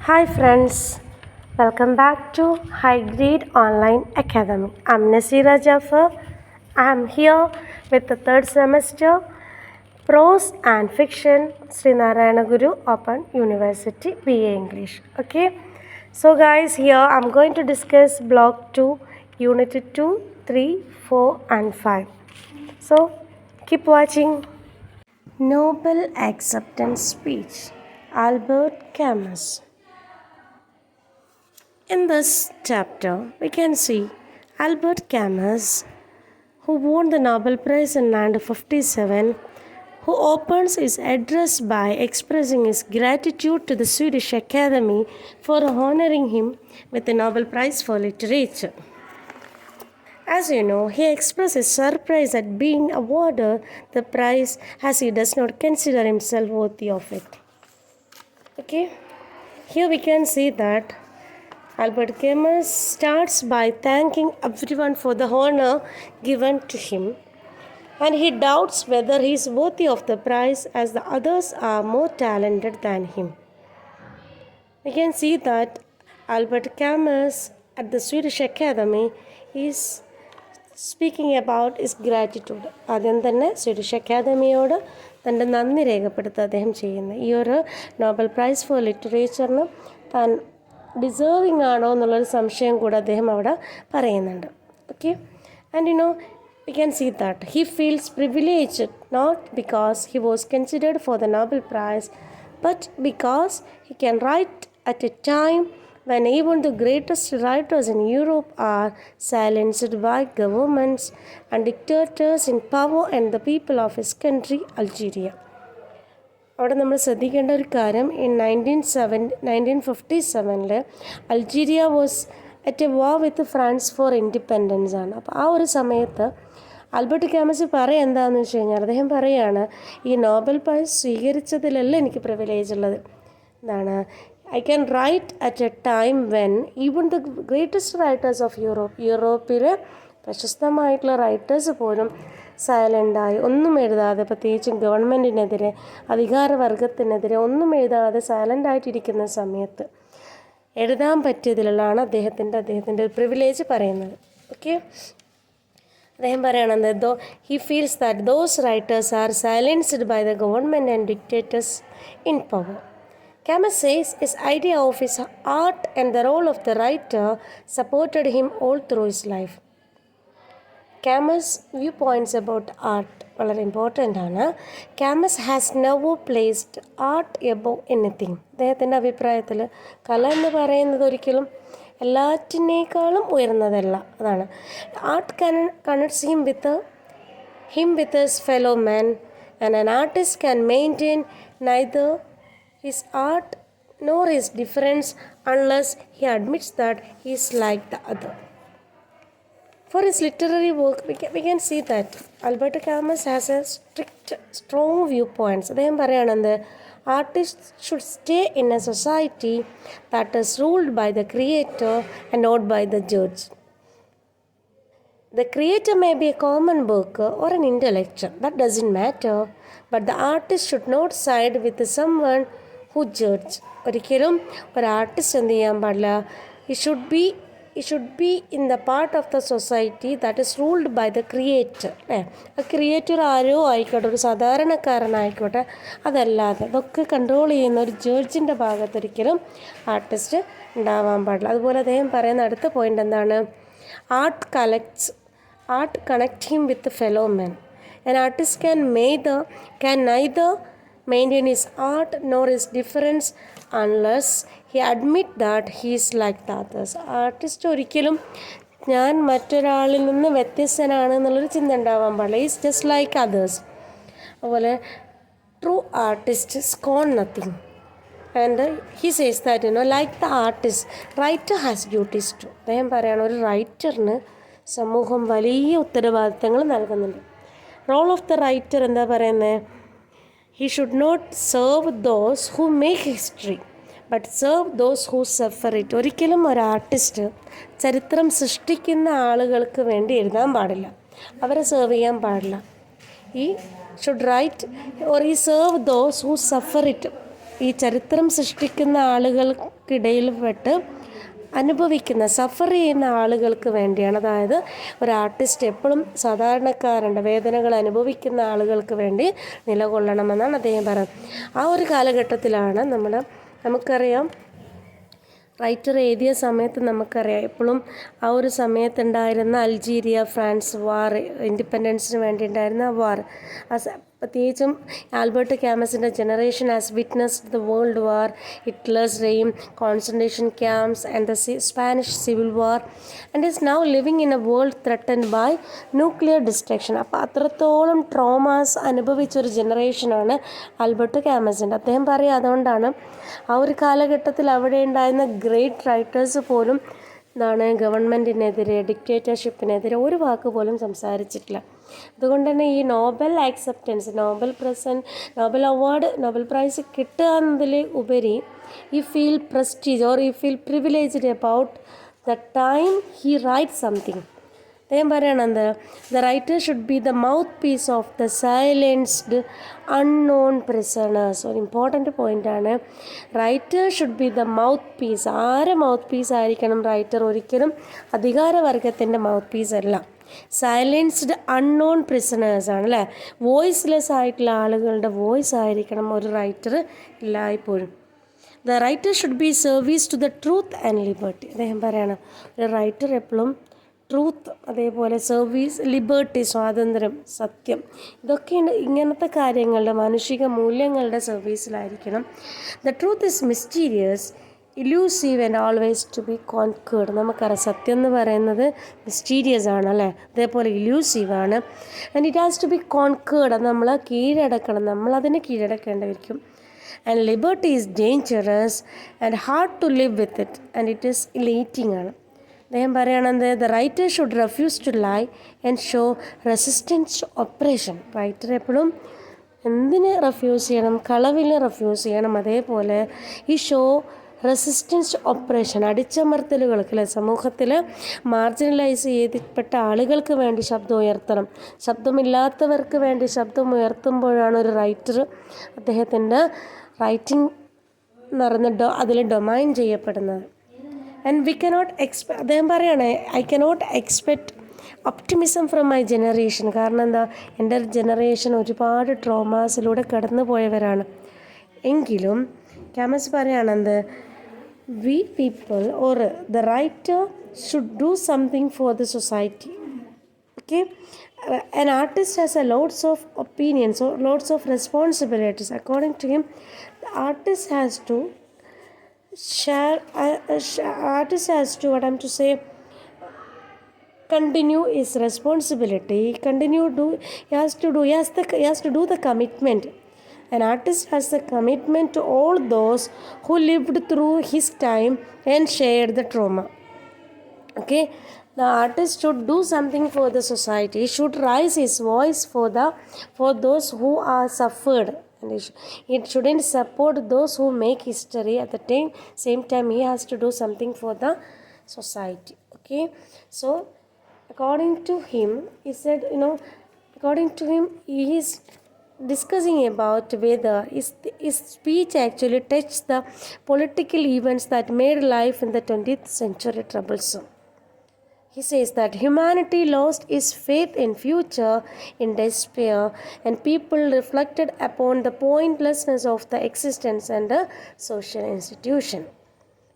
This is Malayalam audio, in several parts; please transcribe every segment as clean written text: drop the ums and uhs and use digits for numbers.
Hi friends, welcome back to High Grade Online Academy. I'm NASEERA JAFAR. I'm here with the third semester Prose and Fiction Sri Narayan Guru Open University BA English. Okay, so guys, here I'm going to discuss Block 2, Unit 2, 3, 4 and 5. So keep watching. Nobel Acceptance Speech, Albert Camus. In this chapter, we can see Albert Camus, who won the Nobel Prize in 1957, who opens his address by expressing his gratitude to the Swedish Academy for honoring him with the Nobel Prize for Literature. As you know, he expresses surprise at being awarded the prize as he does not consider himself worthy of it. Okay, here we can see that Albert Camus starts by thanking everyone for the honor given to him, and he doubts whether he is worthy of the prize as the others are more talented than him. We can see that Albert Camus at the Swedish Academy is speaking about his gratitude. ആദ്യം തന്നെ സ്വീഡിഷ് അക്കാദമിയോട് തൻ്റെ നന്ദി രേഖപ്പെടുത്തുക അദ്ദേഹം ചെയ്യുന്നത് ഈ ഒരു നോബൽ പ്രൈസ് ഫോർ ലിറ്ററേച്ചറിന് താൻ ഡിസേർവിംഗ് ആണോ എന്നുള്ളൊരു സംശയം കൂടെ അദ്ദേഹം അവിടെ പറയുന്നുണ്ട്. Okay, and we can see that he feels privileged not because he was considered for the Nobel Prize, but because he can write at a time when even the greatest writers in Europe are silenced by governments and dictators in power and the people of his country, Algeria. അവിടെ നമ്മൾ ശ്രദ്ധിക്കേണ്ട ഒരു കാര്യം in 1957 Algeria was at a war with France four independence ആണ്. അപ്പോൾ ആ ഒരു സമയത്ത് ആൽബർട്ട് ക്യാമസ് പറയുക എന്താണെന്ന് വെച്ച് കഴിഞ്ഞാൽ അദ്ദേഹം പറയുകയാണ്, ഈ നോബൽ പ്രൈസ് സ്വീകരിച്ചതിലല്ല എനിക്ക് പ്രിവിലേജ് ഉള്ളത്. എന്താണ്, I can write at a time when even the greatest writers of യൂറോപ്പിലെ പ്രശസ്തമായിട്ടുള്ള റൈറ്റേഴ്സ് പോലും സൈലൻ്റായി ഒന്നും എഴുതാതെ, പ്രത്യേകിച്ചും ഗവൺമെൻറ്റിനെതിരെ അധികാരവർഗത്തിനെതിരെ ഒന്നും എഴുതാതെ സൈലൻ്റായിട്ടിരിക്കുന്ന സമയത്ത് എഴുതാൻ പറ്റിയതിലാണ് അദ്ദേഹത്തിൻ്റെ പ്രിവിലേജ് പറയുന്നത്. ഓക്കെ, അദ്ദേഹം പറയണത് he feels that those writers are silenced by the government and dictators in power. Camus says his idea of his art and the role of the writer supported him all through his life. Camus' viewpoints about art വളരെ ഇമ്പോർട്ടൻ്റ് ആണ്. Camus has never placed art above anything. അദ്ദേഹത്തിൻ്റെ അഭിപ്രായത്തിൽ കല എന്ന് പറയുന്നത് ഒരിക്കലും എല്ലാറ്റിനേക്കാളും ഉയർന്നതല്ല. അതാണ് art connects him with his fellow man, and an artist can maintain neither his art nor his difference unless he admits that he is like the other. For his literary work, we can see that Albert Camus has a strong viewpoints. അദ്ദേഹം പറയുകയാണെന്ന് artists should stay in a society that is ruled by the creator and not by the judge. The creator may be a common worker or an intellectual, that doesn't matter, but the artist should not side with someone who judge. ഒരിക്കലും ഒരു ആർട്ടിസ്റ്റ് എന്ത് ചെയ്യാൻ പാടില്ല, he should be in the part of the society that is ruled by the creator. ആ ക്രിയേറ്റർ ആരോ ആയിക്കോട്ടെ, ഒരു സാധാരണക്കാരനായിക്കോട്ടെ, അതല്ലാതെ ഇതൊക്കെ കൺട്രോൾ ചെയ്യുന്ന ഒരു ജഡ്ജിൻ്റെ ഭാഗത്തൊരിക്കലും ആർട്ടിസ്റ്റ് ഉണ്ടാവാൻ പാടില്ല. അതുപോലെ അദ്ദേഹം പറയുന്ന അടുത്ത പോയിൻ്റ് എന്താണ്, art connect him with the fellow men. An artist can neither maintain his art nor his difference unless he admit that he is like the others. Artist ഒരിക്കലും ഞാൻ മറ്റൊരാളിൽ നിന്ന് വ്യത്യസ്തനാണ് എന്നുള്ളൊരു ചിന്ത ഉണ്ടാവാൻ പാടില്ല. Is just like others. അതുപോലെ true artist scorn nothing, and he says that like the artist writer has duties too. അദ്ദേഹം പറയുകയാണ്, ഒരു റൈറ്ററിന് സമൂഹം വലിയ ഉത്തരവാദിത്തങ്ങൾ നൽകുന്നുണ്ട്. റോൾ ഓഫ് ദ റൈറ്റർ എന്താ പറയുന്നത്, he should not serve those who make history but serve those who suffer it. ഒരിക്കലും ഒരു ആർട്ടിസ്റ്റ് ചരിത്രം സൃഷ്ടിക്കുന്ന ആളുകൾക്ക് വേണ്ടി എഴുതാൻ പാടില്ല, അവരെ സെർവ് ചെയ്യാൻ പാടില്ല. he should write or he serve those who suffer it. ഈ ചരിത്രം സൃഷ്ടിക്കുന്ന ആളുകൾക്കിടയിൽ പെട്ട് അനുഭവിക്കുന്ന സഫർ ചെയ്യുന്ന ആളുകൾക്ക് വേണ്ടിയാണ്. അതായത് ഒരു ആർട്ടിസ്റ്റ് എപ്പോഴും സാധാരണക്കാരുണ്ട് വേദനകൾ അനുഭവിക്കുന്ന ആളുകൾക്ക് വേണ്ടി നിലകൊള്ളണമെന്നാണ് അദ്ദേഹം പറയുന്നത്. ആ ഒരു കാലഘട്ടത്തിലാണ് നമുക്കറിയാം റൈറ്റർ എഴുതിയ സമയത്ത് നമുക്കറിയാം എപ്പോഴും ആ ഒരു സമയത്തുണ്ടായിരുന്ന അൾജീരിയ ഫ്രാൻസ് വാർ, ഇൻഡിപെൻഡൻസിന് വേണ്ടി ഉണ്ടായിരുന്ന വാർ, പ്രത്യേകിച്ചും ആൽബർട്ട് ക്യാമസിൻ്റെ generation has witnessed the world war, Hitler's regime, concentration camps and the Spanish civil war and is now living in a world threatened by nuclear destruction. അപ്പോൾ അത്രത്തോളം ട്രോമാസ് അനുഭവിച്ചൊരു ജനറേഷനാണ് ആൽബർട്ട് ക്യാമസിൻ്റെ. അദ്ദേഹം പറയുക അതുകൊണ്ടാണ് ആ ഒരു കാലഘട്ടത്തിൽ അവിടെ ഉണ്ടായിരുന്ന ഗ്രേറ്റ് റൈറ്റേഴ്സ് പോലും ഗവൺമെൻറ്റിനെതിരെ, ഡിക്റ്റേറ്റർഷിപ്പിനെതിരെ ഒരു വാക്ക് പോലും സംസാരിച്ചിട്ടില്ല. അതുകൊണ്ട് തന്നെ ഈ Nobel acceptance, Nobel award, Nobel prize കിട്ടുക എന്നതിൽ ഉപരി ഈ ഫീൽ പ്രസ്റ്റീജ് ഓർ ഈ feel privileged about the time he write something. അദ്ദേഹം പറയണത് the writer should be the mouthpiece of the silenced unknown prisoners. ഒരു ഇമ്പോർട്ടൻ്റ് പോയിൻ്റാണ്. Writer should be the mouthpiece. ആരെ മൗത്ത് പീസ് ആയിരിക്കണം റൈറ്റർ? ഒരിക്കലും അധികാരവർഗത്തിൻ്റെ മൗത്ത് പീസ് അല്ല. സൈലൻസ്ഡ് അൺനോൺ പ്രിസണേഴ്സ് ആണ് അല്ലേ? വോയിസ്ലെസ് ആയിട്ടുള്ള ആളുകളുടെ വോയിസ് ആയിരിക്കണം ഒരു റൈറ്റർ എല്ലായ്പ്പോഴും. The writer should be service to the truth and liberty. അദ്ദേഹം പറയണം ഒരു റൈറ്റർ എപ്പോഴും ട്രൂത്ത്, അതേപോലെ സർവീസ്, ലിബർട്ടി, സ്വാതന്ത്ര്യം, സത്യം, ഇതൊക്കെയാണ് ഇങ്ങനത്തെ കാര്യങ്ങളുടെ മാനുഷിക മൂല്യങ്ങളുടെ സർവീസിലായിരിക്കണം. The truth is mysterious, elusive and always to be conquered. നമുക്കറിയാം സത്യം എന്ന് പറയുന്നത് മിസ്റ്റീരിയസ് ആണ് അല്ലേ? അതേപോലെ ഇലൂസീവ് ആണ്. And it has to be conquered. അത് നമ്മൾ കീഴടക്കണം, നമ്മളതിനെ കീഴടക്കേണ്ടിയിരിക്കും. And liberty is dangerous and hard to live with it and it is elating ആണ്. അദ്ദേഹം പറയണത് the writer should refuse to lie and show resistance to oppression. Writer എപ്പോഴും എന്തിന് റെഫ്യൂസ് ചെയ്യണം? കളവിന് റെഫ്യൂസ് ചെയ്യണം. അതേപോലെ ഈ ഷോ റെസിസ്റ്റൻസ് ടു ഒപ്രേഷൻ, അടിച്ചമർത്തലുകൾക്ക് അല്ലെ, സമൂഹത്തിൽ മാർജിനലൈസ് ചെയ്യപ്പെട്ട ആളുകൾക്ക് വേണ്ടി ശബ്ദം ഉയർത്തണം. ശബ്ദമില്ലാത്തവർക്ക് വേണ്ടി ശബ്ദം ഉയർത്തുമ്പോഴാണ് ഒരു റൈറ്റർ അദ്ദേഹത്തിൻ്റെ റൈറ്റിംഗ് അതിൽ ഡൊമൈൻ ചെയ്യപ്പെടുന്നത്. ആൻഡ് വി കനോട്ട് അദ്ദേഹം പറയുകയാണ് I cannot expect optimism from my generation. കാരണം എന്താ, എൻ്റെ ജനറേഷൻ ഒരുപാട് ട്രോമാസിലൂടെ കടന്നു പോയവരാണ്. എങ്കിലും ക്യാമസ് പറയുകയാണെന്ത്, we people or the writer should do something for the society. Okay, an artist has a lots of opinions or lots of responsibilities. According to him, the artist has to continue his responsibility. He has to do the commitment. An artist has the commitment to all those who lived through his time and shared the trauma. Okay, the artist should do something for the society. He should raise his voice for those who are suffered. And it shouldn't support those who make history. At the same time, he has to do something for the society. Okay, so according to him, he said, according to him, he is discussing about whether his speech actually touched the political events that made life in the 20th century troublesome. He says that humanity lost its faith in future in despair, and people reflected upon the pointlessness of the existence and the social institution.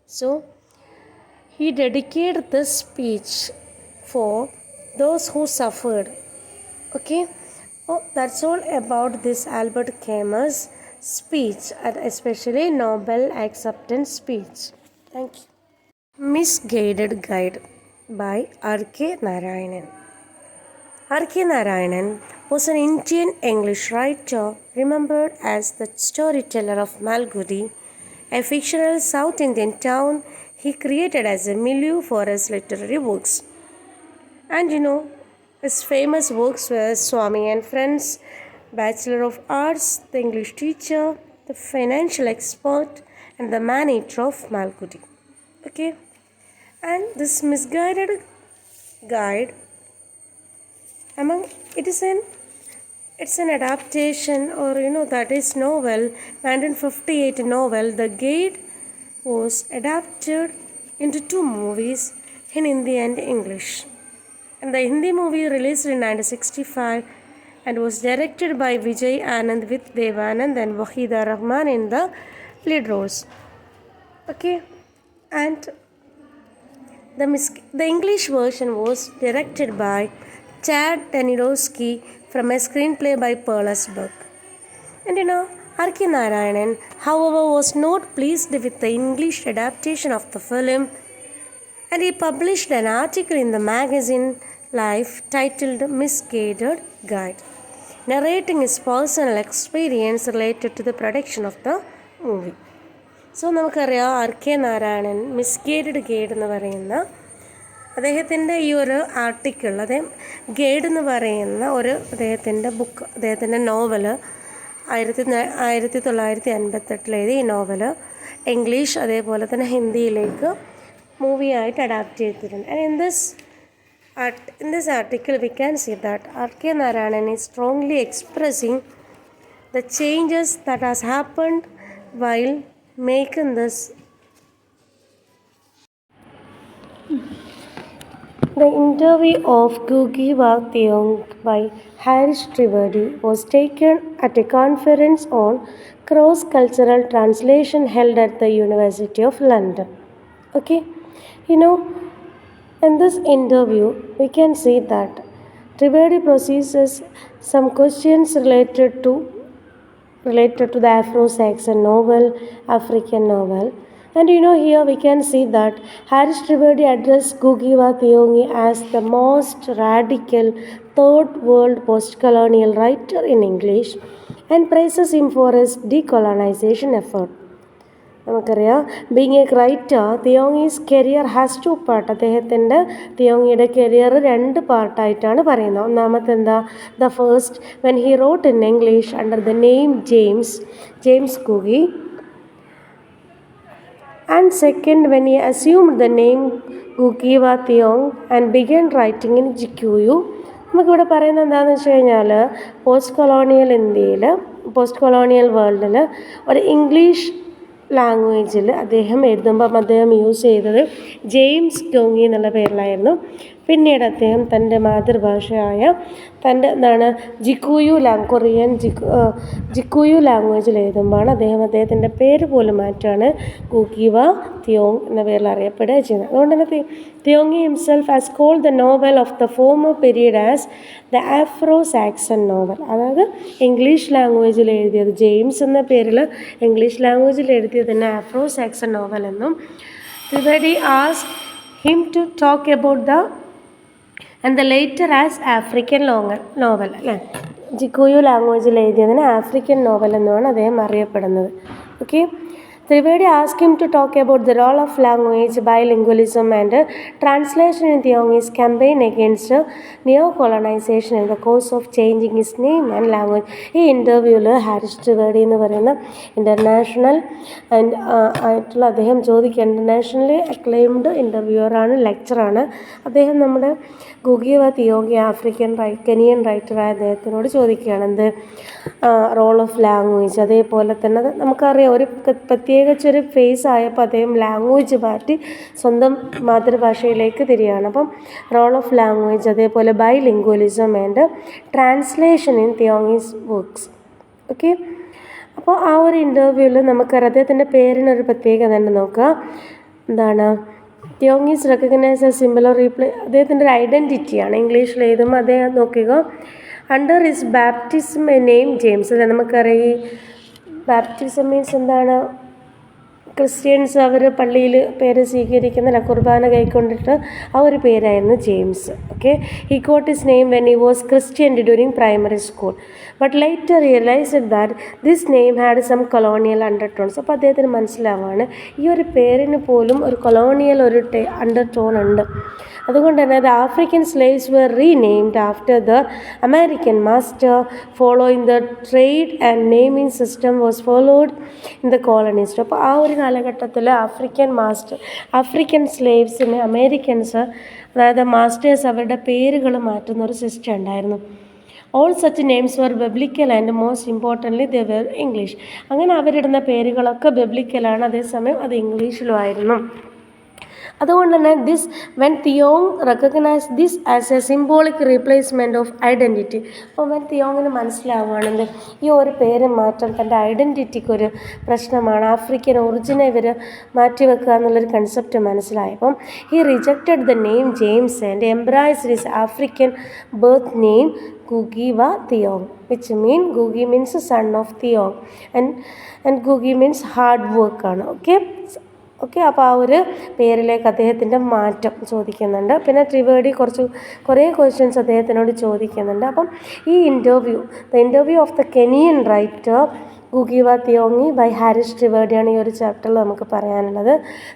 So, he dedicated this speech for those who suffered. Okay, that's all about this Albert Camus speech, and especially Nobel acceptance speech. Thank you. Misguided Guide by R.K. Narayan. R.K. Narayan was an Indian English writer remembered as the storyteller of Malgudi, a fictional South Indian town he created as a milieu for his literary works. And his famous works were Swami and Friends, Bachelor of Arts, The English Teacher, The Financial Expert, and The Man-Eater of Malgudi. Okay, and this Misguided Guide, it is an It's an adaptation, or that is novel, 1958 novel. The Guide was adapted into 2 movies in Hindi and English. And the Hindi movie released in 1965 and was directed by Vijay Anand with Devanand and Wahida Rahman in the lead roles. Okay, and the English version was directed by Chad Danilowski from a screenplay by Perlesburg. And R.K. Narayan, however, was not pleased with the English adaptation of the film, and he published an article in the magazine Life titled Misguided Guide, narrating his personal experience related to the production of the movie. So നമുക്കറിയാം R.K. നാരായണൻ മിസ്ഗൈഡഡ് ഗൈഡ് എന്ന് പറയുന്ന അദ്ദേഹത്തിൻ്റെ ഈ ഒരു ആർട്ടിക്കിൾ, അദ്ദേഹം ഗൈഡ് എന്ന് പറയുന്ന അദ്ദേഹത്തിൻ്റെ ബുക്ക്, അദ്ദേഹത്തിൻ്റെ നോവൽ 1958 എഴുതി. ഈ നോവൽ ഇംഗ്ലീഷ് അതേപോലെ തന്നെ ഹിന്ദിയിലേക്ക് മൂവിയായിട്ട് അഡാപ്റ്റ് ചെയ്തിട്ടുണ്ട്. And in this article we can see that R.K. Narayan is strongly expressing the changes that has happened while making this. The interview of Ngugi by Harris Trivedi was taken at a conference on cross-cultural translation held at the University of London. Okay, in this interview we can see that Trivedi possesses some questions related to the Afro-Saxon novel, African novel. And here we can see that Harris Trivedi addressed Ngugi wa Thiong'o as the most radical third world post-colonial writer in English and praises him for his decolonization effort. നമുക്കറിയാം, being a writer, Thiong'o's career has 2 part. അദ്ദേഹത്തിൻ്റെ തിയോങ്ങിയുടെ കരിയർ 2 പാർട്ടായിട്ടാണ് പറയുന്നത്. ഒന്നാമത്തെ എന്താ, the first when he wrote in English under the name James Ngugi, and second when he assumed the name Ngugi wa Thiong'o and began writing in JAFAR. നമുക്കിവിടെ പറയുന്നത് എന്താണെന്ന് വെച്ച് കഴിഞ്ഞാൽ, പോസ്റ്റ് കൊളോണിയൽ വേൾഡിൽ ഒരു ഇംഗ്ലീഷ് ലാംഗ്വേജിൽ അദ്ദേഹം എഴുതുമ്പം അദ്ദേഹം യൂസ് ചെയ്തത് ജെയിംസ് ഗോങ്ങി എന്നുള്ള പേരിലായിരുന്നു. പിന്നീട് അദ്ദേഹം തൻ്റെ മാതൃഭാഷയായ കൊറിയൻ ജിക്കുയു ലാംഗ്വേജിൽ എഴുതുമ്പോഴാണ് അദ്ദേഹത്തിൻ്റെ പേര് പോലും മാറ്റാണ് Ngugi wa Thiong'o എന്ന പേരിൽ അറിയപ്പെടുക ചെയ്യുന്നത്. അതുകൊണ്ട് തന്നെ Thiong'o himself has called the novel of the former period as the Afro-Saxon novel. അതായത് ഇംഗ്ലീഷ് ലാംഗ്വേജിൽ എഴുതിയത്, ജെയിംസ് എന്ന പേരിൽ ഇംഗ്ലീഷ് ലാംഗ്വേജിൽ എഴുതിയതിന് ആഫ്രോ-സാക്സൺ നോവൽ എന്നും, Trivedi asked him to talk about the and the later as African novel. അല്ലേ, ജിക്കുയു ലാംഗ്വേജിൽ എഴുതിയതിന് ആഫ്രിക്കൻ നോവൽ എന്നുമാണ് അദ്ദേഹം അറിയപ്പെടുന്നത്. Okay, Trivedi asked him to talk about the role of language, bilingualism and translation in Thiong's campaign against neo-colonization in the course of changing his name and language. ഈ ഇൻ്റർവ്യൂവിൽ ഹാരിസ് ട്രിവേഡി എന്ന് പറയുന്ന ഇൻ്റർനാഷണൽ ആയിട്ടുള്ള അദ്ദേഹം ഇൻ്റർനാഷണലി അക്ലെയിംഡ് ഇൻ്റർവ്യൂവറാണ്, ലെക്ചറാണ്. അദ്ദേഹം നമ്മുടെ Ngugi wa Thiong'o കെനിയൻ റൈറ്ററായ അദ്ദേഹത്തിനോട് ചോദിക്കുകയാണ് എന്ത് റോൾ ഓഫ് ലാംഗ്വേജ്. അതേപോലെ തന്നെ നമുക്കറിയാം, ഒരു പ്രത്യേകിച്ചൊരു ഫേസ് ആയപ്പോൾ അദ്ദേഹം ലാംഗ്വേജ് മാറ്റി സ്വന്തം മാതൃഭാഷയിലേക്ക് തിരിയാണ്. അപ്പം റോൾ ഓഫ് ലാംഗ്വേജ്, അതേപോലെ bilingualism and translation in Thiong'o's works. Okay, അപ്പോൾ ആ ഒരു ഇൻ്റർവ്യൂവിൽ നമുക്കറിയാം അദ്ദേഹത്തിൻ്റെ പേരിനൊരു പ്രത്യേകത തന്നെ നോക്കുക. എന്താണ്, Thiong'o's recognise a similar replay, അദ്ദേഹത്തിൻ്റെ ഒരു ഐഡൻറ്റിറ്റിയാണ്. ഇംഗ്ലീഷിൽ എഴുതുമ്പോൾ അദ്ദേഹം നോക്കുക, under his baptism a name James. അല്ലേ, നമുക്കറിയാം ബാപ്റ്റിസം മീൻസ് എന്താണ്, ക്രിസ്ത്യൻസ് അവർ പള്ളിയിൽ പേര് സ്വീകരിക്കുന്ന കുർബാന കൈക്കൊണ്ടിട്ട് ആ ഒരു പേരായിരുന്നു James. Okay, he got his name when he was Christian during primary school but later realised that this name had some colonial undertones. അപ്പോൾ അദ്ദേഹത്തിന് മനസ്സിലാവാണ് ഈ ഒരു പേരിന് പോലും ഒരു കൊളോണിയൽ ഒരു അണ്ടർടോൺ ഉണ്ട്. അതുകൊണ്ട് തന്നെ the African slaves were renamed after the American master following the trade and naming system was followed in the colonist. അപ്പോൾ ആ ഒരു കാലഘട്ടത്തിൽ ആഫ്രിക്കൻ സ്ലേവ്സിന് അമേരിക്കൻസ്, അതായത് മാസ്റ്റേഴ്സ്, അവരുടെ പേരുകൾ മാറ്റുന്ന ഒരു സിസ്റ്റം ഉണ്ടായിരുന്നു. All such names were biblical and most importantly they were English. അങ്ങനെ അവരിടുന്ന പേരുകളൊക്കെ ബിബ്ലിക്കലാണ്, അതേസമയം അത് ഇംഗ്ലീഷിലുമായിരുന്നു. അതുകൊണ്ട് തന്നെ when Thiong'o recognise this as a symbolic replacement of identity. അപ്പോൾ വെൻ തിയോങ്ങിന് മനസ്സിലാവുകയാണെങ്കിൽ ഈ ഒരു പേര് മാറ്റം തൻ്റെ ഐഡൻറ്റിറ്റിക്കൊരു പ്രശ്നമാണ്, ആഫ്രിക്കൻ ഒറിജിനെ ഇവർ മാറ്റിവെക്കുക എന്നുള്ളൊരു കൺസെപ്റ്റ് മനസ്സിലായി. അപ്പം he rejected the name James and embraced his African birth name Ngugi wa Thiong, which Ngugi means son of Thiong and Ngugi means hard work ആണ്. ഓക്കെ അപ്പോൾ ആ ഒരു പേരിലേക്ക് അദ്ദേഹത്തിൻ്റെ മാറ്റം ചോദിക്കുന്നുണ്ട്. പിന്നെ ത്രിവേദി കുറേ ക്വസ്റ്റ്യൻസ് അദ്ദേഹത്തിനോട് ചോദിക്കുന്നുണ്ട്. അപ്പം ഈ the interview of the Kenyan writer Ngugi wa Thiong by Harish ത്രിവേദിയാണ് ഈ ഒരു ചാപ്റ്ററിൽ നമുക്ക് പറയാനുള്ളത്.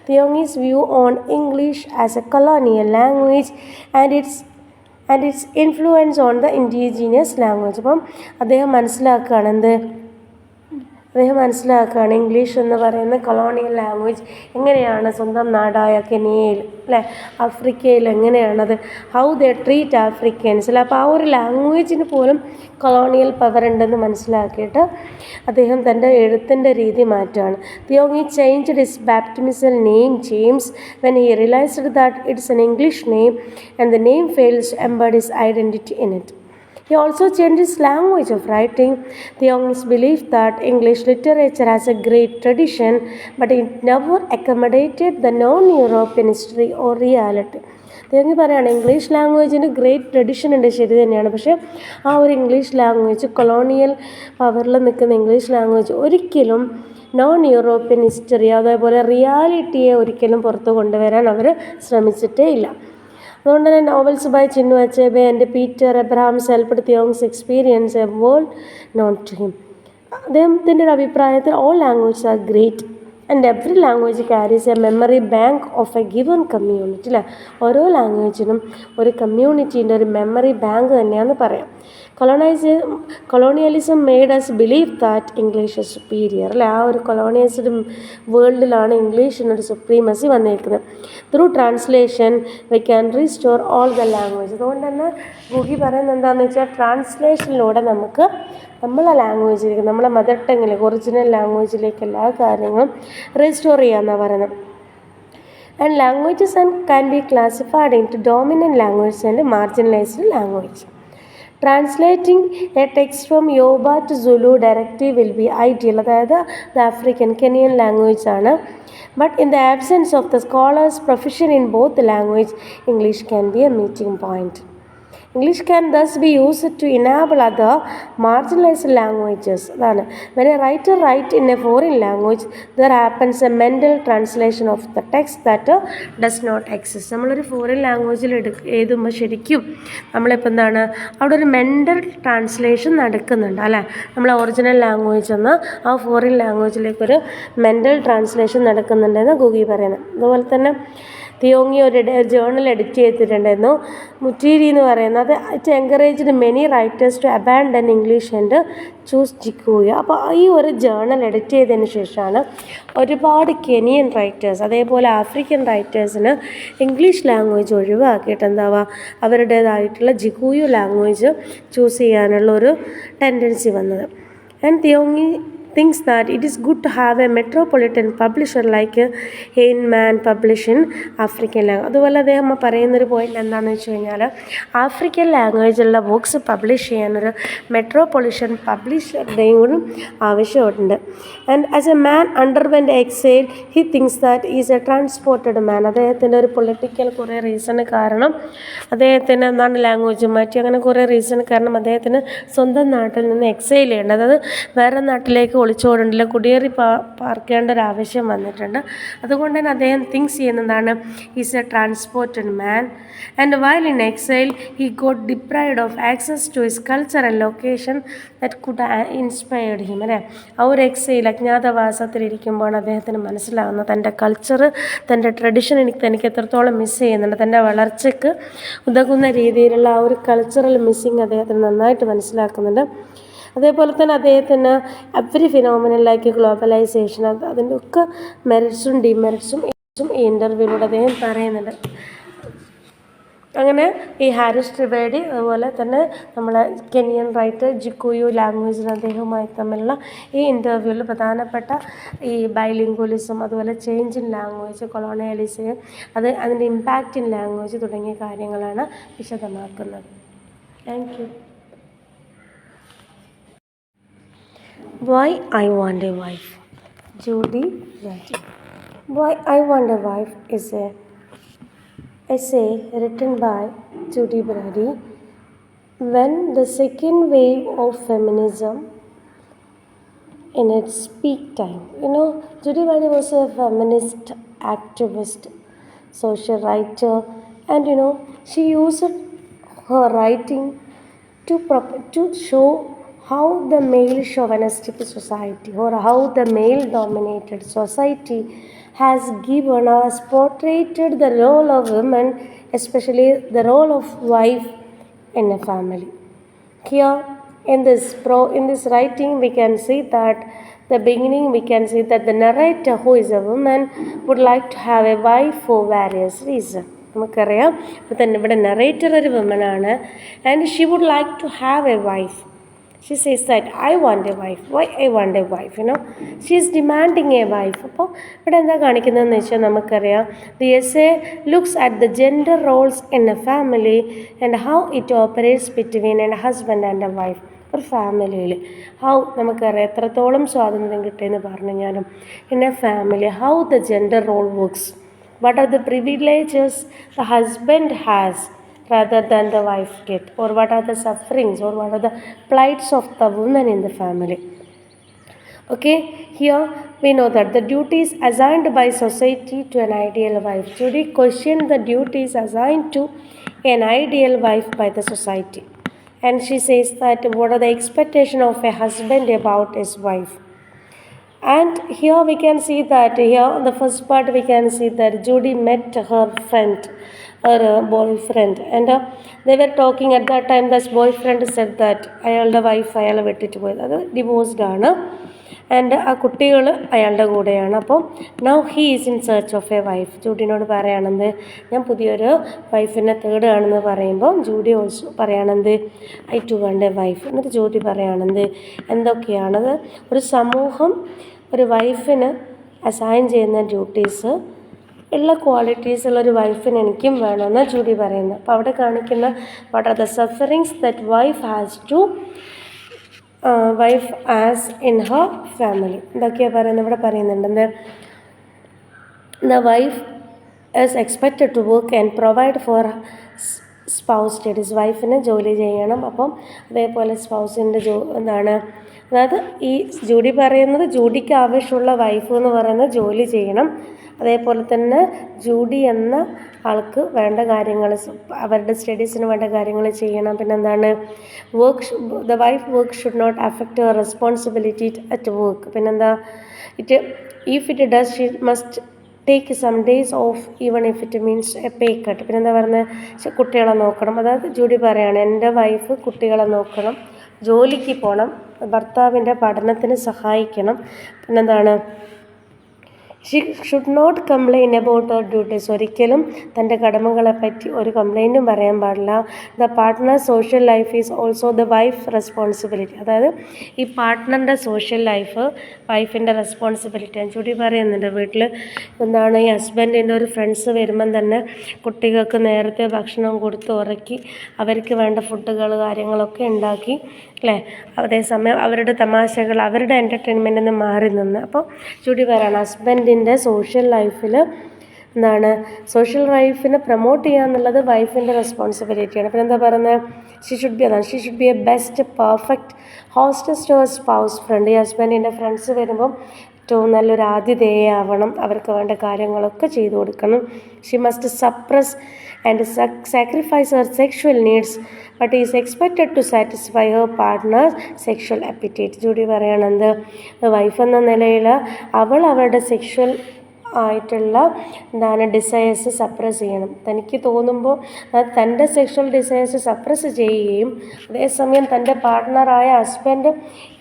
Thiong'o's view on English as a colonial language and its influence on the indigenous language. അപ്പം അദ്ദേഹം മനസ്സിലാക്കുകയാണ് ഇംഗ്ലീഷ് എന്ന് പറയുന്ന കൊളോണിയൽ ലാംഗ്വേജ് എങ്ങനെയാണ് സ്വന്തം നാടായ കെനിയയിൽ ആഫ്രിക്കയിൽ എങ്ങനെയാണത്, ഹൗ ദേ ട്രീറ്റ് ആഫ്രിക്കൻസ് അപ്പോൾ ആ ഒരു ലാംഗ്വേജിന് പോലും കൊളോണിയൽ പവർ ഉണ്ടെന്ന് മനസ്സിലാക്കിയിട്ട് അദ്ദേഹം തൻ്റെ എഴുത്തിൻ്റെ രീതി മാറ്റുകയാണ്. Thiong'o changed his baptismal name James when he realised that it's an English name and the name fails embed his identity in it. He also changed his language of writing. Thiong's belief that English literature has a great tradition, but it never accommodated the non-European history or reality. തിയോങ്ങി പറയുകയാണ് ഇംഗ്ലീഷ് ലാംഗ്വേജിന് ഗ്രേറ്റ് ട്രഡിഷൻ ഉണ്ട്, ശരി തന്നെയാണ്. പക്ഷേ ആ ഒരു ഇംഗ്ലീഷ് ലാംഗ്വേജ്, കൊളോണിയൽ പവറിൽ നിൽക്കുന്ന ഇംഗ്ലീഷ് ലാംഗ്വേജ് ഒരിക്കലും നോൺ യൂറോപ്യൻ ഹിസ്റ്ററി അതേപോലെ റിയാലിറ്റിയെ ഒരിക്കലും പുറത്തു കൊണ്ടുവരാൻ അവർ ശ്രമിച്ചിട്ടേ ഇല്ല. അതുകൊണ്ട് തന്നെ novels by Chinua Achebe and Peter Abrahams helped Thiong'o's experience a world known to him. അദ്ദേഹത്തിൻ്റെ ഒരു അഭിപ്രായത്തിൽ all languages are great and every language carries a memory bank of a given community. അല്ലേ, ഓരോ ലാംഗ്വേജിനും ഒരു കമ്മ്യൂണിറ്റീൻ്റെ ഒരു മെമ്മറി ബാങ്ക് തന്നെയാണെന്ന് പറയാം. Colonialism made us believe that English is superior. അല്ലെ, ആ ഒരു കൊളോണിയലിസ്റ്റ് വേൾഡിലാണ് ഇംഗ്ലീഷിനൊരു സുപ്രീമസി വന്നിരിക്കുന്നത്. Through translation we can restore all the language. അതുകൊണ്ട് തന്നെ ഗുഗി പറയുന്നത് എന്താണെന്ന് വെച്ചാൽ ട്രാൻസ്ലേഷനിലൂടെ നമുക്ക് നമ്മളെ ലാംഗ്വേജിലേക്ക്, നമ്മളെ മദർ ടങ്ങിലേക്ക്, ഒറിജിനൽ ലാംഗ്വേജിലേക്ക് എല്ലാ കാര്യങ്ങളും റീസ്റ്റോർ ചെയ്യാമെന്നാണ് പറയുന്നത്. And languages can be classified into dominant language and marginalized language. Translating a text from Yoruba to Zulu directly will be ideal. അതായത് the African Kenyan language ആണ്. But in the absence of the scholars proficient in both the language, English can be a meeting point. English can thus be used to enable other marginalized languages. അതാണ്, when a writer writes in a foreign language, there happens a mental translation of the text that does not exist. നമ്മളൊരു ഫോറിൻ ലാംഗ്വേജിൽ എഴുതുമ്പോൾ ശരിക്കും നമ്മളിപ്പോൾ എന്താണ് അവിടെ ഒരു മെൻ്റൽ ട്രാൻസ്ലേഷൻ നടക്കുന്നുണ്ട്. അല്ലേ, നമ്മൾ ഒറിജിനൽ ലാംഗ്വേജ് എന്ന ആ ഫോറിൻ ലാംഗ്വേജിലേക്കൊരു മെൻ്റൽ ട്രാൻസ്ലേഷൻ നടക്കുന്നുണ്ടെന്ന് ഗുഗി പറയുന്നത്. അതുപോലെ തന്നെ തിയോങ്ങി ഒരു ജേർണൽ എഡിറ്റ് ചെയ്തിട്ടുണ്ടായിരുന്നു, മുറ്റീരി എന്ന് പറയുന്നത്. It encouraged many writers to abandon English and choose Gikuyu. അപ്പോൾ ഈ ഒരു ജേർണൽ എഡിറ്റ് ചെയ്തതിന് ശേഷമാണ് ഒരുപാട് കെനിയൻ റൈറ്റേഴ്സ് അതേപോലെ ആഫ്രിക്കൻ റൈറ്റേഴ്സിന് ഇംഗ്ലീഷ് ലാംഗ്വേജ് ഒഴിവാക്കിയിട്ട് എന്താവുക അവരുടേതായിട്ടുള്ള ജിക്കൂയു ലാംഗ്വേജ് ചൂസ് ചെയ്യാനുള്ള ഒരു ടെൻഡൻസി വന്നത്. And Thiong'o thinks that it is good to have a metropolitan publisher like Heinemann publish in African language. അതുപോലെ അദ്ദേഹം പറയുന്നൊരു പോയിന്റ് എന്താണെന്ന് വെച്ച് കഴിഞ്ഞാൽ ആഫ്രിക്കൻ ലാംഗ്വേജിലുള്ള ബുക്സ് പബ്ലിഷ് ചെയ്യാനൊരു മെട്രോപൊളിറ്റൻ പബ്ലിഷറുടെയും കൂടി ആവശ്യമുണ്ട്. And as a man underwent exile he thinks that is a transported man. അദ്ദേഹത്തിൻ്റെ ഒരു പൊളിറ്റിക്കൽ കുറേ റീസണ് കാരണം അദ്ദേഹത്തിന് എന്താണ് ലാംഗ്വേജ് മാറ്റി, അങ്ങനെ കുറേ റീസൺ കാരണം അദ്ദേഹത്തിന് സ്വന്തം നാട്ടിൽ നിന്ന് എക്സൈൽ ചെയ്യേണ്ടത്, അതായത് വേറെ നാട്ടിലേക്ക് ഒളിച്ചോടേണ്ടില്ല, കുടിയേറി പാർക്കേണ്ട ഒരു ആവശ്യം വന്നിട്ടുണ്ട്. അതുകൊണ്ട് തന്നെ അദ്ദേഹം തിങ്സ് ചെയ്യുന്നതാണ് is a transported man. And while in exile he got deprived of access to his culture and location that could inspired him. അല്ലേ, ആ ഒരു എക്സൈൽ അജ്ഞാതവാസത്തിലിരിക്കുമ്പോൾ അദ്ദേഹത്തിന് മനസ്സിലാകുന്ന തൻ്റെ കൾച്ചർ, തൻ്റെ ട്രഡിഷൻ തനിക്ക് എത്രത്തോളം മിസ് ചെയ്യുന്നുണ്ട്, തൻ്റെ വളർച്ചയ്ക്ക് ഉതകുന്ന രീതിയിലുള്ള ആ ഒരു കൾച്ചറൽ മിസ്സിങ് അദ്ദേഹത്തിന് നന്നായിട്ട് മനസ്സിലാക്കുന്നുണ്ട്. അതേപോലെ തന്നെ അദ്ദേഹത്തിന് എവറി ഫിനോമിനൽ ലൈക്ക് ഗ്ലോബലൈസേഷൻ അതിൻ്റെ ഒക്കെ മെറിറ്റ്സും ഡിമെറിറ്റ്സും ഈ ഇൻ്റർവ്യൂവിലൂടെ അദ്ദേഹം പറയുന്നുണ്ട്. അങ്ങനെ ഈ ഹാരിസ് ത്രിവേദി അതുപോലെ തന്നെ നമ്മളെ കെനിയൻ റൈറ്റർ ജിക്കുയു ലാംഗ്വേജിൽ അദ്ദേഹവുമായി തമ്മിലുള്ള ഈ ഇൻ്റർവ്യൂവിൽ പ്രധാനപ്പെട്ട ഈ ബൈലിംഗ്വലിസം അതുപോലെ ചേഞ്ച് ഇൻ ലാംഗ്വേജ് കൊളോണിയലിസം അതിൻ്റെ ഇമ്പാക്റ്റ് ഇൻ ലാംഗ്വേജ് തുടങ്ങിയ കാര്യങ്ങളാണ് വിശദമാക്കുന്നത്. Thank you. Why I Want a Wife, Judy. Why I Want a Wife is a essay written by Judy Brady. When the second wave of feminism in its peak time, Judy Brady was a feminist activist, social writer, and she used her writing to show how the male chauvinistic society or how the male dominated society has portrayed the role of women, especially the role of wife in a family. Here in this writing we can see that the beginning we can see that the narrator, who is a woman, would like to have a wife for various reasons. നമുക്കറിയാം ഇവിടെ നറേറ്റർ ഒരു വുമനാണ് and she would like to have a wife. She says that I want a wife. Why I want a wife? She is demanding a wife. അപ്പോൾ ഇവിടെ എന്താ കാണിക്കുന്നതെന്ന് വെച്ചാൽ നമുക്കറിയാം the essay looks at the gender roles in a family and how it operates between a husband and a wife. ഒരു ഫാമിലിയിൽ നമുക്കറിയാം എത്രത്തോളം സ്വാതന്ത്ര്യം കിട്ടിയെന്ന് പറഞ്ഞു കഴിഞ്ഞാലും in a family how the gender role works. What are the privileges the husband has rather than the wife get, or what are the sufferings or what are the plights of the woman in the family. Okay, here we know that the duties assigned by society to an ideal wife. Judy questioned the duties assigned to an ideal wife by the society, and she says that what are the expectations of a husband about his wife. And here we can see that here the first part we can see that Judy met her boyfriend, and they were talking at that time. This boyfriend said that അയാളുടെ വൈഫ് അയാളെ വിട്ടിട്ട് പോയത്, അത് ഡിവോഴ്സ്ഡ് ആണ്, ആൻഡ് ആ കുട്ടികൾ അയാളുടെ കൂടെയാണ്. അപ്പോൾ now he is in search of a wife. ജൂഡിനോട് പറയുകയാണെന്ത്, ഞാൻ പുതിയൊരു വൈഫിനെ തേടുകയാണെന്ന് പറയുമ്പോൾ ജൂഡി ഓൾസോ പറയുകയാണെന്ത്, I too want a wife. എന്നിട്ട് ജൂഡി പറയുകയാണെന്ത്, എന്തൊക്കെയാണത് ഒരു സമൂഹം ഒരു വൈഫിന് അസൈൻ ചെയ്യുന്ന ഡ്യൂട്ടീസ് ഉള്ള ക്വാളിറ്റീസ് ഉള്ളൊരു വൈഫിന് എനിക്കും വേണമെന്ന് ജൂഡി പറയുന്നത്. അപ്പോൾ അവിടെ കാണിക്കുന്ന what are the sufferings that wife has in her family. എന്തൊക്കെയാണ് പറയുന്നത് ഇവിടെ പറയുന്നുണ്ട്, the wife is expected to work and provide for spouse studies. വൈഫിന് ജോലി ചെയ്യണം, അപ്പം അതേപോലെ സ്പൗസിൻ്റെ അതായത് ഈ ജൂഡി പറയുന്നത് ജൂഡിക്ക് ആവശ്യമുള്ള വൈഫ് എന്ന് പറയുന്നത് ജോലി ചെയ്യണം, അതേപോലെ തന്നെ ജൂഡി എന്ന ആൾക്ക് വേണ്ട കാര്യങ്ങൾ അവരുടെ സ്റ്റഡീസിന് വേണ്ട കാര്യങ്ങൾ ചെയ്യണം. പിന്നെന്താണ് the wife work should not affect her responsibility at work. പിന്നെന്താ if it does she must take some days off even if it means a pay cut. പിന്നെന്താ പറയുന്നത്, കുട്ടികളെ നോക്കണം. അതായത് ജൂഡി പറയുകയാണ് എൻ്റെ വൈഫ് കുട്ടികളെ നോക്കണം, ജോലിക്ക് പോകണം, ഭർത്താവിൻ്റെ പഠനത്തിന് സഹായിക്കണം. പിന്നെന്താണ് she should not complain about her duties. ഒരിക്കലും തൻ്റെ കടമകളെപ്പറ്റി ഒരു കംപ്ലൈൻറ്റും പറയാൻ പാടില്ല. The partner social life is also the wife responsibility. അതായത് ഈ പാർട്ട്ണറിൻ്റെ സോഷ്യൽ ലൈഫ് വൈഫിൻ്റെ റെസ്പോൺസിബിലിറ്റിയാണ്. ചൂടി പറയുന്നുണ്ട് വീട്ടിൽ ഈ ഹസ്ബൻഡിൻ്റെ ഒരു ഫ്രണ്ട്സ് വരുമ്പം തന്നെ കുട്ടികൾക്ക് നേരത്തെ ഭക്ഷണം കൊടുത്ത് ഉറക്കി അവർക്ക് വേണ്ട ഫുഡുകൾ കാര്യങ്ങളൊക്കെ ഉണ്ടാക്കി അല്ലേ, അതേസമയം അവരുടെ തമാശകൾ അവരുടെ എൻ്റർടൈൻമെൻറ്റിൽ നിന്ന് മാറി നിന്ന്. അപ്പോൾ ചൂടി പറയണം ഹസ്ബൻഡിൻ്റെ സോഷ്യൽ ലൈഫിൽ സോഷ്യൽ ലൈഫിനെ പ്രൊമോട്ട് ചെയ്യുക എന്നുള്ളത് വൈഫിൻ്റെ റെസ്പോൺസിബിലിറ്റിയാണ്. പിന്നെ എന്താ പറയുന്നത്, she should be a best perfect hostess to her spouse friend. ഈ ഹസ്ബൻഡിൻ്റെ ഫ്രണ്ട്സ് വരുമ്പം ഏറ്റവും നല്ലൊരു ആതിഥേയാവണം, അവർക്ക് വേണ്ട കാര്യങ്ങളൊക്കെ ചെയ്തു കൊടുക്കണം. She must suppress and sacrifice her sexual needs but is expected to satisfy her partner's sexual appetite. Judy പറയണത് വൈഫ് എന്ന നിലയിൽ അവളുടെ സെക്ഷുവൽ ആയിട്ടുള്ള എന്താണ് ഡിസയേഴ്സ് സപ്രസ് ചെയ്യണം. തനിക്ക് തോന്നുമ്പോൾ തൻ്റെ സെക്ഷൽ ഡിസയേഴ്സ് സപ്രസ് ചെയ്യുകയും അതേസമയം തൻ്റെ പാർട്ട്ണറായ ഹസ്ബൻഡ്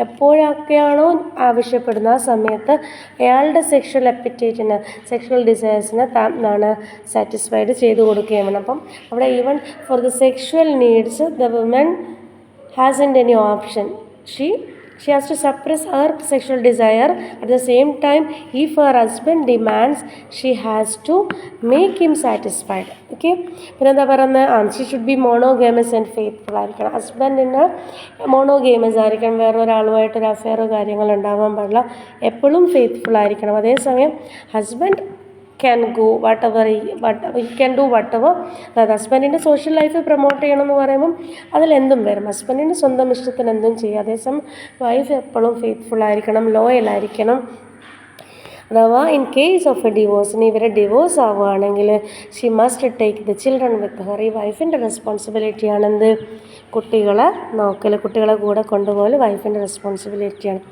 എപ്പോഴൊക്കെയാണോ ആവശ്യപ്പെടുന്നത് ആ സമയത്ത് അയാളുടെ സെക്ഷൽ അപ്പിറ്റേറ്റിന് സെക്ഷൽ ഡിസയേഴ്സിന് എന്താണ് സാറ്റിസ്ഫൈഡ് ചെയ്ത് കൊടുക്കുകയും വേണം. അപ്പം അവിടെ even for the sexual needs the woman hasn't any option. She has to suppress her sexual desire. At the same time, if her husband demands, she has to make him satisfied. Okay, പിന്നെ എന്താ പറയുന്നത്, she should be monogamous and faithful ആയിരിക്കണം. ഹസ്ബൻഡിന് മോണോഗേമസ് ആയിരിക്കണം, വേറൊരാളുമായിട്ടൊരു അഫെയറോ കാര്യങ്ങളോ ഉണ്ടാവാൻ പാടില്ല, എപ്പോഴും ഫെയ്ത്ത്ഫുൾ ആയിരിക്കണം. അതേസമയം husband can go whatever he can do whatever. അതായത് ഹസ്ബൻഡിൻ്റെ സോഷ്യൽ ലൈഫ് പ്രൊമോട്ട് ചെയ്യണമെന്ന് പറയുമ്പം അതിലെന്തും വരും, ഹസ്ബൻഡിൻ്റെ സ്വന്തം ഇഷ്ടത്തിന് എന്തും ചെയ്യും. അതേസമയം വൈഫ് എപ്പോഴും ഫെയ്ത്ത്ഫുൾ ആയിരിക്കണം, ലോയൽ ആയിരിക്കണം. അഥവാ in case of A divorce, ഇനി ഇവരെ ഡിവോഴ്സ് ആവുകയാണെങ്കിൽ Xi must take the children with Har. ഈ വൈഫിൻ്റെ റെസ്പോൺസിബിലിറ്റിയാണെന്ത്, കുട്ടികളെ നോക്കൽ, കുട്ടികളെ കൂടെ കൊണ്ടുപോകൽ വൈഫിൻ്റെ റെസ്പോൺസിബിലിറ്റിയാണ്.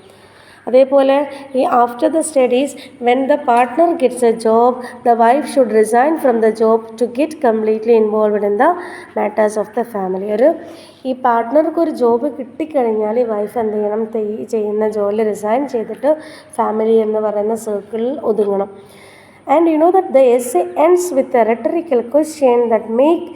അതേപോലെ ഈ after the studies when the partner gets a job the wife should resign from the job to get completely involved in the matters of the family. ഈ പാർട്ട്ണർക്ക് ഒരു ജോബ് കിട്ടിക്കഴിഞ്ഞാൽ ഈ വൈഫ് എന്ത് ചെയ്യണം, ചെയ്യുന്ന ജോലി റിസൈൻ ചെയ്തിട്ട് ഫാമിലി എന്ന് പറയുന്ന സർക്കിളിൽ ഒതുങ്ങണം. And you know that the essay ends with a rhetorical question that make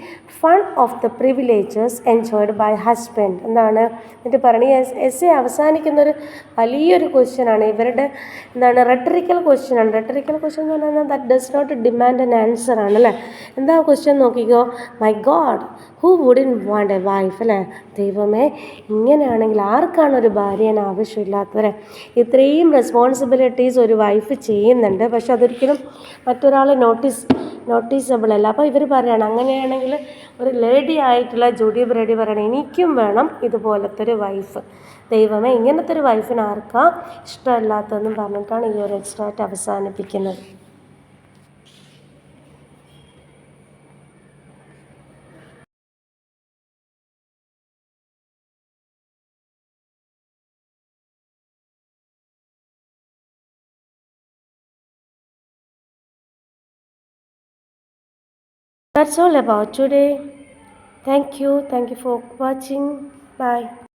fun of the privileges enjoyed by husband. എന്താണ് എന്നിട്ട് പറഞ്ഞ എസ്സേ അവസാനിക്കുന്നൊരു വലിയൊരു ക്വസ്റ്റ്യനാണ്, ഇവരുടെ എന്താണ് റെട്ടറിക്കൽ ക്വസ്റ്റ്യനാണ്. റെട്ടറിക്കൽ ക്വസ്റ്റ്യൻ എന്ന് പറഞ്ഞാൽ that does not demand an answer ആണ് അല്ലേ. എന്താ ക്വസ്റ്റ്യൻ നോക്കിക്കോ, my God who wouldn't want a wife അല്ലേ. ദൈവമേ, ഇങ്ങനെയാണെങ്കിൽ ആർക്കാണ് ഒരു ഭാര്യനെ ആവശ്യമില്ലാത്തവരെ. ഇത്രയും റെസ്പോൺസിബിലിറ്റീസ് ഒരു വൈഫ് ചെയ്യുന്നുണ്ട്, പക്ഷെ അതൊരിക്കലും മറ്റൊരാൾ നോട്ടീസബിൾ അല്ല. അപ്പോൾ ഇവർ പറയുകയാണ്, അങ്ങനെയാണെങ്കിൽ ഒരു ലേഡി ആയിട്ടുള്ള ജൂഡി ബ്രേഡി പറയണം, എനിക്കും വേണം ഇതുപോലത്തെ ഒരു വൈഫ്. ദൈവമേ, ഇങ്ങനത്തെ ഒരു വൈഫിന് ആർക്കാ ഇഷ്ടമല്ലാത്തതെന്നും പറഞ്ഞിട്ടാണ് ഈ ഒരു എക്സ്ട്രാക്റ്റ് അവസാനിപ്പിക്കുന്നത്. That's all about today. Thank you for watching. Bye.